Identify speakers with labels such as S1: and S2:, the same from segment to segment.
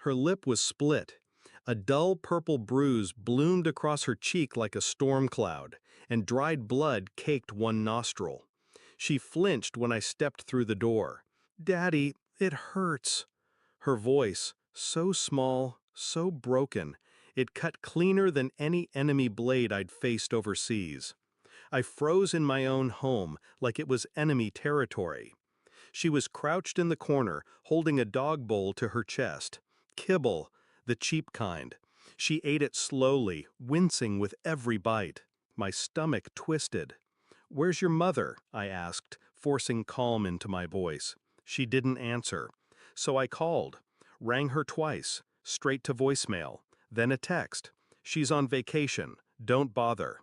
S1: Her lip was split. A dull purple bruise bloomed across her cheek like a storm cloud, and dried blood caked one nostril. She flinched when I stepped through the door. "Daddy, it hurts." Her voice, so small, so broken, it cut cleaner than any enemy blade I'd faced overseas. I froze in my own home like it was enemy territory. She was crouched in the corner, holding a dog bowl to her chest. Kibble, the cheap kind. She ate it slowly, wincing with every bite. My stomach twisted. "Where's your mother?" I asked, forcing calm into my voice. She didn't answer. So I called, rang her twice, straight to voicemail, then a text. "She's on vacation. Don't bother."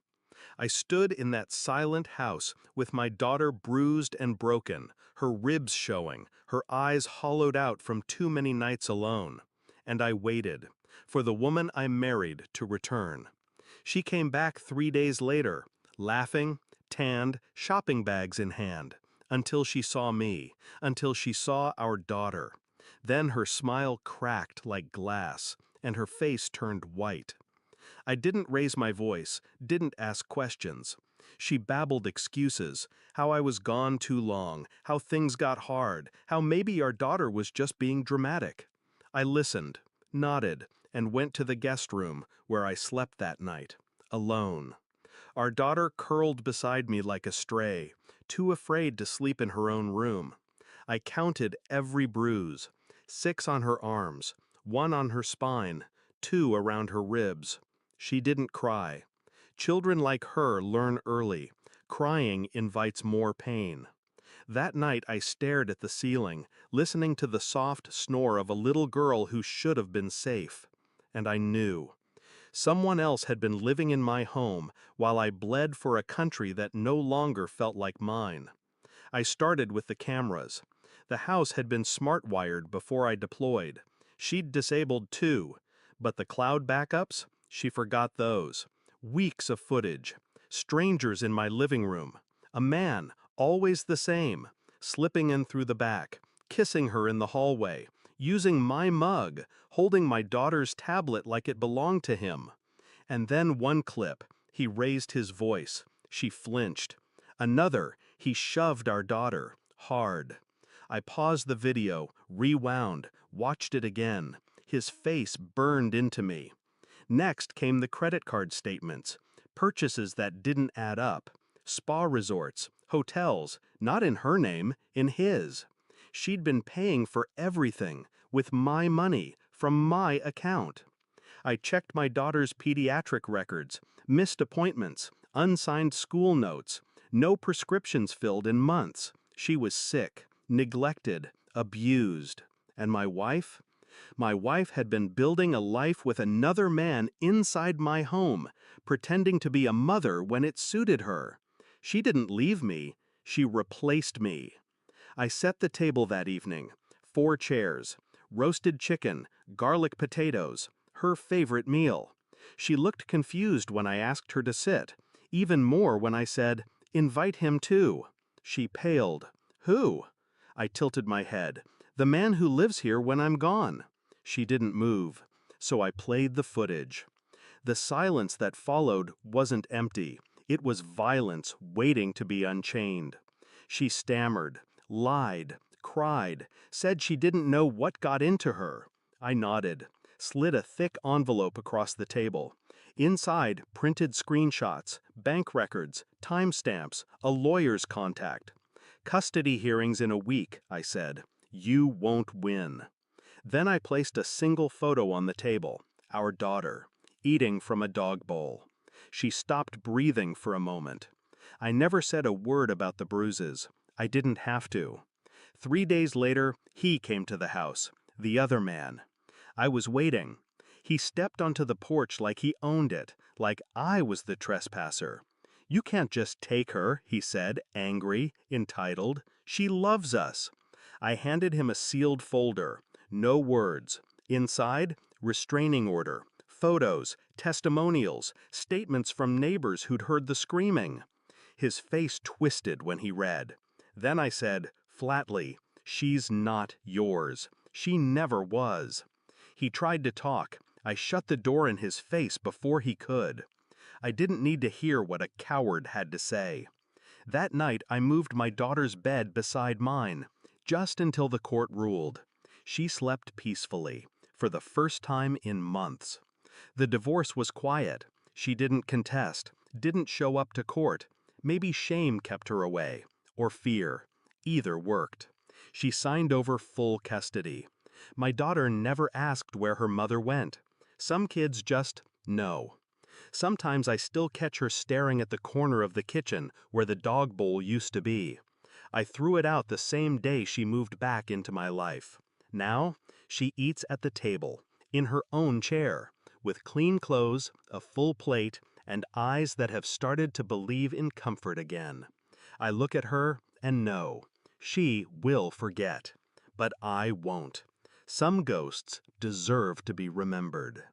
S1: I stood in that silent house with my daughter bruised and broken, her ribs showing, her eyes hollowed out from too many nights alone. And I waited for the woman I married to return. She came back 3 days later, laughing, tanned, shopping bags in hand, until she saw me, until she saw our daughter. Then her smile cracked like glass, and her face turned white. I didn't raise my voice, didn't ask questions. She babbled excuses, how I was gone too long, how things got hard, how maybe our daughter was just being dramatic. I listened, nodded, and went to the guest room where I slept that night, alone. Our daughter curled beside me like a stray, too afraid to sleep in her own room. I counted every bruise, 6 on her arms, 1 on her spine, 2 around her ribs. She didn't cry. Children like her learn early. Crying invites more pain. That night I stared at the ceiling, listening to the soft snore of a little girl who should have been safe. And I knew. Someone else had been living in my home while I bled for a country that no longer felt like mine. I started with the cameras. The house had been smart-wired before I deployed. She'd disabled 2, but the cloud backups? She forgot those. Weeks of footage. Strangers in my living room. A man, always the same, slipping in through the back, kissing her in the hallway, using my mug, holding my daughter's tablet like it belonged to him. And then one clip, he raised his voice. She flinched. Another, he shoved our daughter, hard. I paused the video, rewound, watched it again. His face burned into me. Next came the credit card statements, purchases that didn't add up, spa resorts, hotels, not in her name, in his. She'd been paying for everything, with my money, from my account. I checked my daughter's pediatric records, missed appointments, unsigned school notes, no prescriptions filled in months. She was sick, neglected, abused. And my wife? My wife had been building a life with another man inside my home, pretending to be a mother when it suited her. She didn't leave me, she replaced me. I set the table that evening, 4 chairs, roasted chicken, garlic potatoes, her favorite meal. She looked confused when I asked her to sit, even more when I said, "Invite him too." She paled. "Who?" I tilted my head. "The man who lives here when I'm gone." She didn't move, so I played the footage. The silence that followed wasn't empty. It was violence waiting to be unchained. She stammered, lied, cried, said she didn't know what got into her. I nodded, slid a thick envelope across the table. Inside, printed screenshots, bank records, timestamps, a lawyer's contact. "Custody hearings in a week," I said. "You won't win." Then I placed a single photo on the table, our daughter, eating from a dog bowl. She stopped breathing for a moment. I never said a word about the bruises. I didn't have to. 3 days later, he came to the house, the other man. I was waiting. He stepped onto the porch like he owned it, like I was the trespasser. "You can't just take her," he said, angry, entitled. "She loves us." I handed him a sealed folder. No words. Inside, restraining order, photos, testimonials, statements from neighbors who'd heard the screaming. His face twisted when he read. Then I said, flatly, "She's not yours. She never was." He tried to talk. I shut the door in his face before he could. I didn't need to hear what a coward had to say. That night I moved my daughter's bed beside mine, just until the court ruled. She slept peacefully, for the first time in months. The divorce was quiet. She didn't contest, didn't show up to court. Maybe shame kept her away, or fear. Either worked. She signed over full custody. My daughter never asked where her mother went. Some kids just know. Sometimes I still catch her staring at the corner of the kitchen where the dog bowl used to be. I threw it out the same day she moved back into my life. Now, she eats at the table, in her own chair, with clean clothes, a full plate, and eyes that have started to believe in comfort again. I look at her and know, she will forget. But I won't. Some ghosts deserve to be remembered.